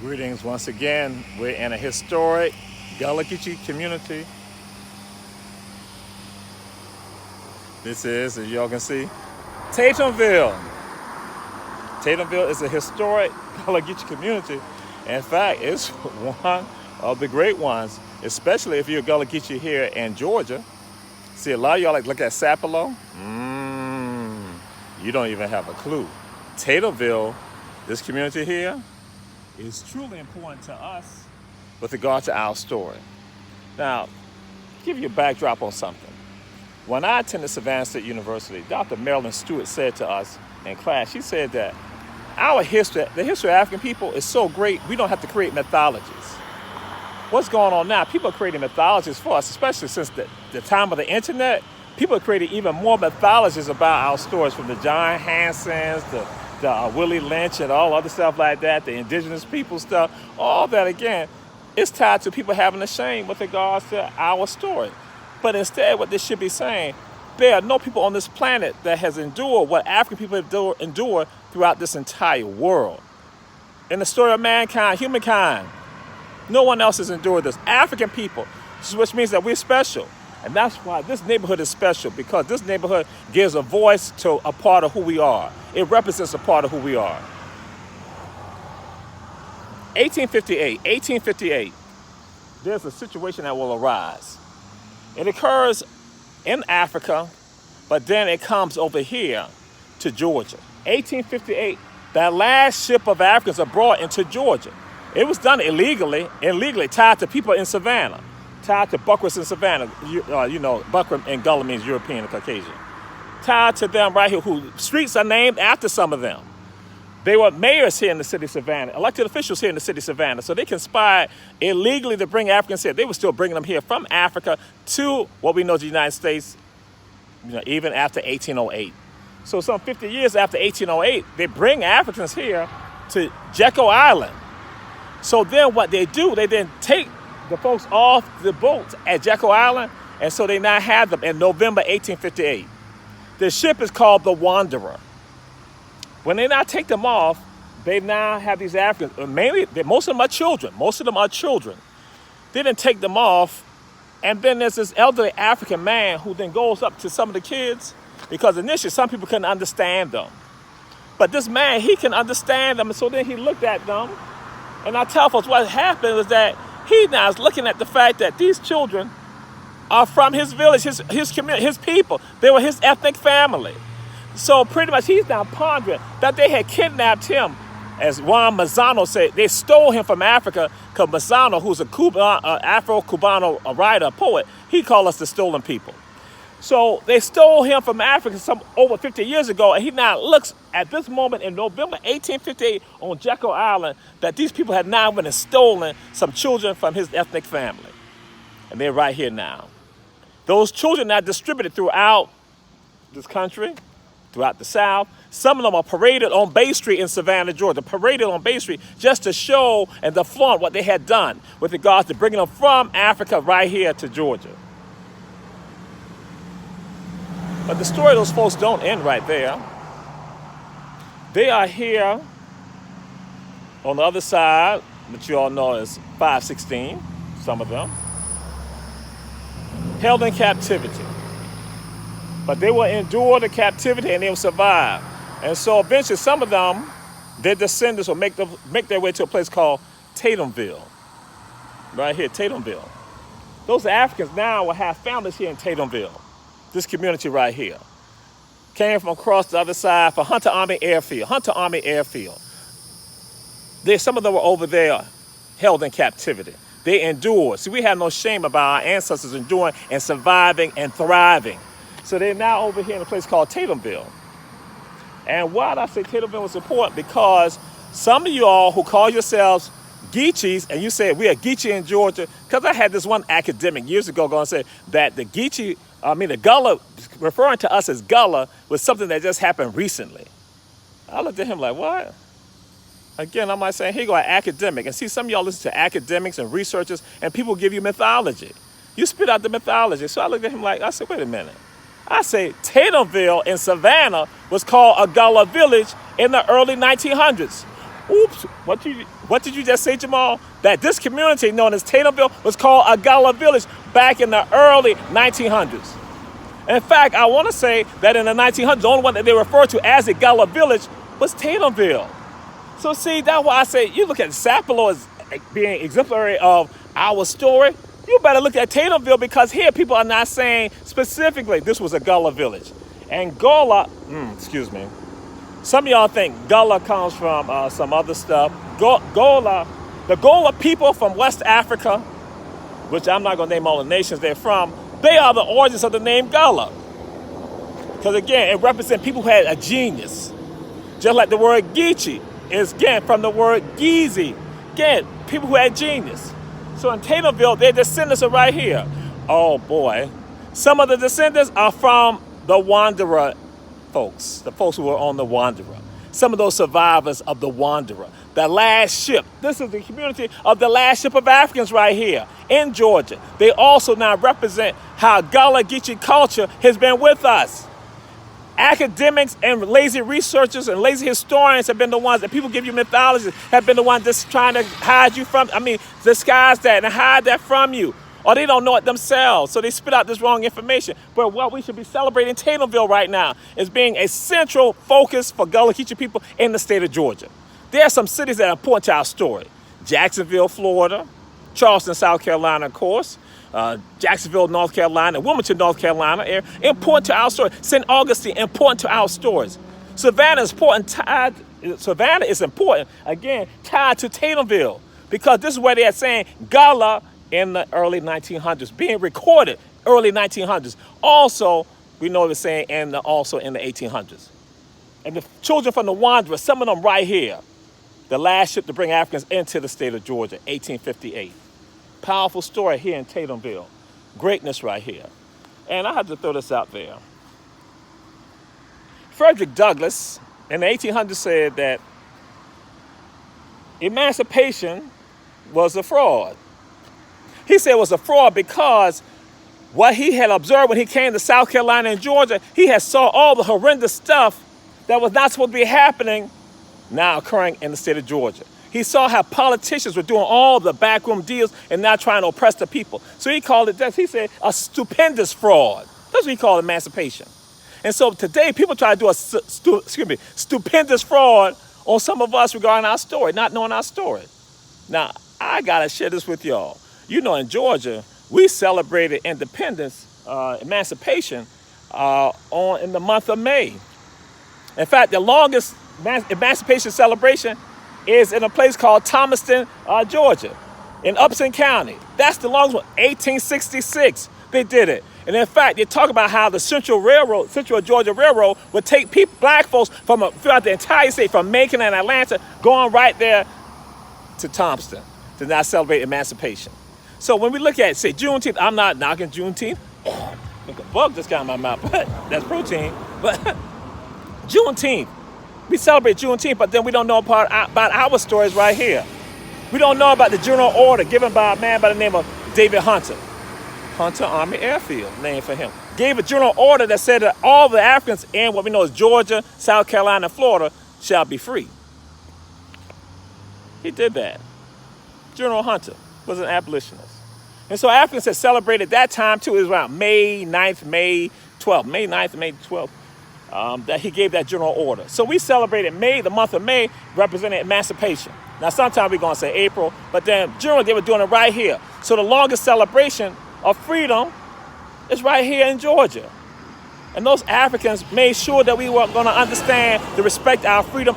Greetings once again. We're in a historic Gullah Geechee community. This is, as y'all can see, Tatemville. Tatemville is a historic Gullah Geechee community. In fact, it's one of the great ones, especially if you're a Gullah Geechee here in Georgia. See, a lot of y'all like look at Sapelo. You don't even have a clue. Tatemville, this community here, is truly important to us with regard to our story. Now, give you a backdrop on something. When I attended Savannah State University, Dr. Marilyn Stewart said to us in class, she said that our history, the history of African people is so great, we don't have to create mythologies. What's going on now? People are creating mythologies for us, especially since the time of the internet. People are creating even more mythologies about our stories, from the John Hansons, the Willie Lynch and all other stuff like that, the indigenous people stuff, all that again, it's tied to people having a shame with regards to our story. But instead, what this should be saying, there are no people on this planet that has endured what African people have endured throughout this entire world. In the story of mankind, humankind, no one else has endured this. African people, which means that we're special. And that's why this neighborhood is special, because this neighborhood gives a voice to a part of who we are. It represents a part of who we are. 1858, there's a situation that will arise. It occurs in Africa, but then it comes over here to Georgia. 1858, that last ship of Africans are brought into Georgia. It was done illegally tied to people in Savannah. Tied to Buckwers in Savannah. Buckram in Gullah means European or Caucasian. Tied to them right here, who streets are named after some of them. They were mayors here in the city of Savannah, elected officials here in the city of Savannah, so they conspired illegally to bring Africans here. They were still bringing them here from Africa to what we know as the United States, even after 1808. So some 50 years after 1808, they bring Africans here to Jekyll Island. So then what they do, they then take the folks off the boats at Jekyll Island, and so they now have them in November 1858. The ship is called the Wanderer. When they now take them off, they now have these Africans, most of them are children. They then take them off, and then there's this elderly African man who then goes up to some of the kids, because initially some people couldn't understand them. But this man, he can understand them, and so then he looked at them, and I tell folks what happened was that he now is looking at the fact that these children are from his village, his community, his people. They were his ethnic family. So pretty much he's now pondering that they had kidnapped him. As Juan Mazzano said, they stole him from Africa, because Mazzano, who's a Afro-Cubano writer, poet, he called us the stolen people. So they stole him from Africa over 50 years ago, and he now looks at this moment in November 1858 on Jekyll Island that these people had now been and stolen some children from his ethnic family. And they're right here now. Those children are distributed throughout this country, throughout the South. Some of them are paraded on Bay Street in Savannah, Georgia, paraded on Bay Street just to show and to flaunt what they had done with regards to bringing them from Africa right here to Georgia. But the story of those folks don't end right there. They are here on the other side, which you all know is 516, some of them, held in captivity. But they will endure the captivity and they will survive. And so eventually some of them, their descendants will make their way to a place called Tatemville. Right here, Tatemville. Those Africans now will have families here in Tatemville. This community right here came from across the other side for Hunter Army Airfield. Some of them were over there held in captivity. They endured. See, we have no shame about our ancestors enduring and surviving and thriving. So they're now over here in a place called Tatemville. And why did I say Tatemville was important? Because some of you all who call yourselves Geechees, and you say we are Geechee in Georgia, because I had this one academic years ago going to say that the Gullah, referring to us as Gullah, was something that just happened recently. I looked at him like, what? Again, I might say, here you go, an academic. And see, some of y'all listen to academics and researchers, and people give you mythology. You spit out the mythology. So I looked at him like, I said, wait a minute. I say Tatemville in Savannah was called a Gullah village in the early 1900s. Oops, what did you just say, Jamal? That this community known as Tatemville was called a Gullah village back in the early 1900s. In fact, I want to say that in the 1900s, the only one that they referred to as a Gullah village was Tatemville. So see, that's why I say, you look at Sapelo as being exemplary of our story, you better look at Tatemville, because here people are not saying specifically this was a Gullah village. And Gullah, excuse me, some of y'all think Gullah comes from some other stuff. Gullah, the Gullah people from West Africa, which I'm not going to name all the nations they're from, they are the origins of the name Gullah. Because again, it represents people who had a genius. Just like the word Geechee is, again, from the word Geechee. Again, people who had genius. So in Tatemville, their descendants are right here. Oh boy. Some of the descendants are from the Wanderer folks, the folks who were on the Wanderer. Some of those survivors of the Wanderer. The last ship. This is the community of the last ship of Africans right here in Georgia. They also now represent how Gullah Geechee culture has been with us. Academics and lazy researchers and lazy historians have been the ones that people give you mythology, have been the ones that's trying to hide you from, disguise that and hide that from you. Or they don't know it themselves, so they spit out this wrong information. But what we should be celebrating Tatemville right now is being a central focus for Gullah Geechee people in the state of Georgia. There are some cities that are important to our story. Jacksonville, Florida, Charleston, South Carolina, of course, Jacksonville, North Carolina, Wilmington, North Carolina, important to our story. St. Augustine, important to our stories. Savannah is important, again, tied to Tatemville, because this is where they're saying Gullah in the early 1900s, being recorded early 1900s. Also, we know they're saying also in the 1800s. And the children from the Wanderers, some of them right here, the last ship to bring Africans into the state of Georgia, 1858. Powerful story here in Tatemville. Greatness right here. And I have to throw this out there. Frederick Douglass in the 1800s said that emancipation was a fraud. He said it was a fraud because what he had observed when he came to South Carolina and Georgia, he had saw all the horrendous stuff that was not supposed to be happening now occurring in the state of Georgia. He saw how politicians were doing all the backroom deals and now trying to oppress the people. So he called it, he said, a stupendous fraud. That's what he called emancipation. And so today people try to do a stupendous fraud on some of us regarding our story, not knowing our story. Now, I got to share this with y'all. You know, in Georgia, we celebrated independence, emancipation, in the month of May. In fact, the longest emancipation celebration is in a place called Thomaston, Georgia, in Upson County. That's the longest one, 1866, they did it. And in fact, they talk about how the Central Georgia Railroad would take black folks throughout the entire state, from Macon and Atlanta, going right there to Thomaston to now celebrate emancipation. So when we look at, say, Juneteenth, I'm not knocking Juneteenth. I think a bug just got in my mouth, but that's protein. But Juneteenth, we celebrate Juneteenth, but then we don't know about our stories right here. We don't know about the general order given by a man by the name of David Hunter. Hunter Army Airfield, named for him. Gave a general order that said that all the Africans in what we know as Georgia, South Carolina, and Florida shall be free. He did that. General Hunter was an abolitionist. And so Africans had celebrated that time too. It was around May 9th, May 12th, May 9th, May 12th, that he gave that general order. So we celebrated May, the month of May, representing emancipation. Now sometimes we're going to say April, but then generally they were doing it right here. So the longest celebration of freedom is right here in Georgia. And those Africans made sure that we were going to understand to respect our freedom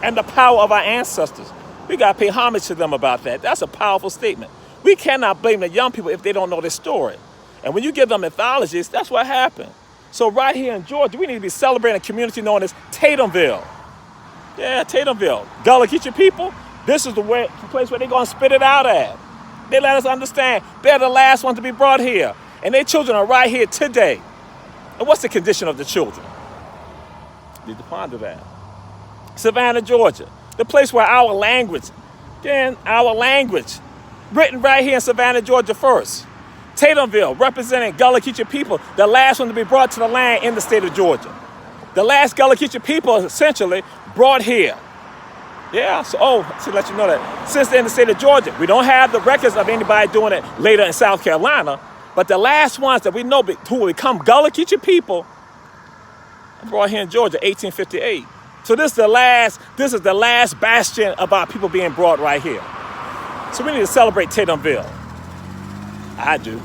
and the power of our ancestors. We got to pay homage to them about that. That's a powerful statement. We cannot blame the young people if they don't know their story. And when you give them mythologies, that's what happened. So right here in Georgia, we need to be celebrating a community known as Tatemville. Yeah, Tatemville. Gullah Geechee people, this is the place where they're going to spit it out at. They let us understand they're the last ones to be brought here. And their children are right here today. And what's the condition of the children? Need to ponder that. Savannah, Georgia, the place where our language, written right here in Savannah, Georgia first. Tatemville, representing Gullah Geechee people, the last one to be brought to the land in the state of Georgia. The last Gullah Geechee people, essentially, brought here. Yeah, so to let you know that since then in the state of Georgia, we don't have the records of anybody doing it later in South Carolina, but the last ones that we know who will become Gullah Geechee people were brought here in Georgia, 1858. So this is the last bastion of our people being brought right here. So we need to celebrate Tatemville. I do.